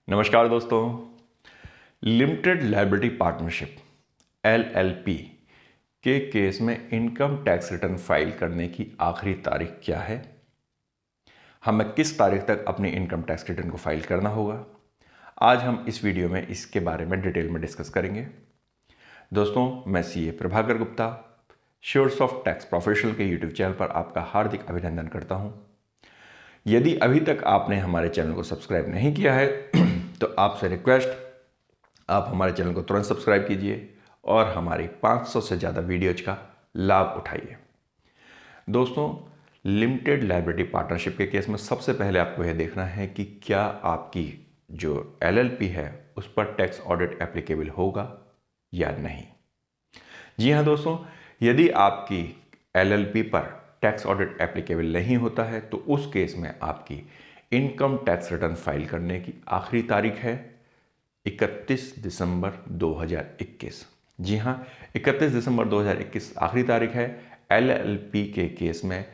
नमस्कार दोस्तों। Limited liability partnership LLP के केस में इनकम टैक्स रिटर्न फाइल करने की आखिरी तारीख क्या है, हमें किस तारीख तक अपनी इनकम टैक्स रिटर्न को फाइल करना होगा, आज हम इस वीडियो में इसके बारे में डिटेल में डिस्कस करेंगे। दोस्तों, मैं CA प्रभाकर गुप्ता श्योर्स ऑफ टैक्स प्रोफेशनल के यूट्यूब चैनल पर आपका हार्दिक अभिनंदन करता हूं। यदि अभी तक आपने हमारे चैनल को सब्सक्राइब नहीं किया है तो आपसे रिक्वेस्ट, आप हमारे चैनल को तुरंत सब्सक्राइब कीजिए और हमारी 500 से ज़्यादा वीडियोज का लाभ उठाइए। दोस्तों, लिमिटेड लायबिलिटी पार्टनरशिप के केस में सबसे पहले आपको यह देखना है कि क्या आपकी जो LLP है उस पर टैक्स ऑडिट एप्लीकेबल होगा या नहीं। जी हाँ दोस्तों, यदि आपकी LLP पर टैक्स ऑडिट एप्लीकेबल नहीं होता है तो उस केस में आपकी इनकम टैक्स रिटर्न फाइल करने की आखिरी तारीख है 31 दिसंबर 2021। जी हाँ, 31 दिसंबर 2021 आखिरी तारीख है LLP के केस में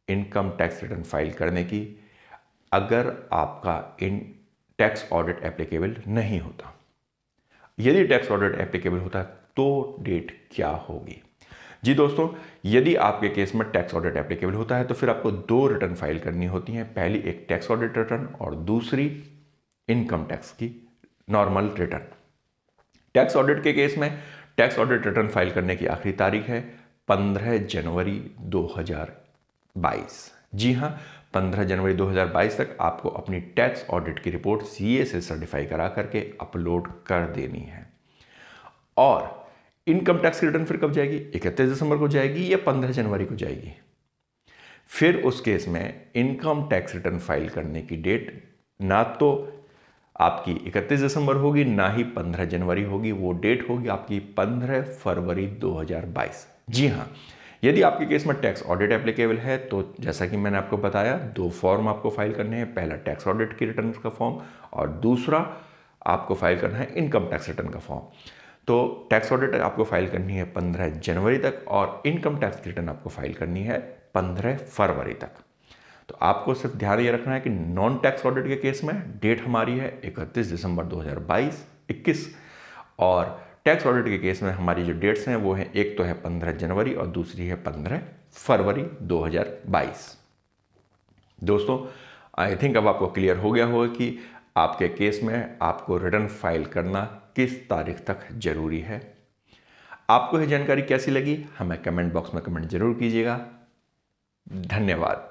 इनकम टैक्स रिटर्न फाइल करने की, अगर आपका इन टैक्स ऑडिट एप्लीकेबल नहीं होता। यदि टैक्स ऑडिट एप्लीकेबल होता है तो डेट क्या होगी। जी दोस्तों, यदि आपके केस में टैक्स ऑडिट एप्लीकेबल होता है तो फिर आपको दो रिटर्न फाइल करनी होती हैं। पहली एक टैक्स ऑडिट रिटर्न और दूसरी इनकम टैक्स की नॉर्मल रिटर्न। टैक्स ऑडिट के केस में टैक्स ऑडिट रिटर्न फाइल करने की आखिरी तारीख है 15 जनवरी 2022। जी हाँ, 15 जनवरी 2022 तक आपको अपनी टैक्स ऑडिट की रिपोर्ट CA से सर्टिफाई करा करके अपलोड कर देनी है। और इनकम टैक्स रिटर्न फिर कब जाएगी, 31 दिसंबर को जाएगी या 15 जनवरी को जाएगी। फिर उस केस में इनकम टैक्स रिटर्न फाइल करने की डेट ना तो आपकी 31 दिसंबर होगी ना ही 15 जनवरी होगी, वो डेट होगी आपकी 15 फरवरी 2022। जी हाँ, यदि आपके केस में टैक्स ऑडिट एप्लीकेबल है तो जैसा कि मैंने आपको बताया, दो फॉर्म आपको फाइल करने हैं। पहला टैक्स ऑडिट की रिटर्न का फॉर्म और दूसरा आपको फाइल करना है इनकम टैक्स रिटर्न का फॉर्म। तो टैक्स ऑडिट आपको फाइल करनी है 15 जनवरी तक और इनकम टैक्स रिटर्न आपको फाइल करनी है 15 फरवरी तक। तो आपको सिर्फ ध्यान ये रखना है कि नॉन टैक्स ऑडिट के केस में डेट हमारी है 31 दिसंबर 2021 और टैक्स ऑडिट के केस में हमारी जो डेट्स हैं वो हैं, एक तो है 15 जनवरी और दूसरी है 15 फरवरी 2022। दोस्तों, आई थिंक अब आपको क्लियर हो गया होगा कि आपके केस में आपको रिटर्न फाइल करना किस तारीख तक जरूरी है। आपको यह जानकारी कैसी लगी हमें कमेंट बॉक्स में कमेंट जरूर कीजिएगा। धन्यवाद।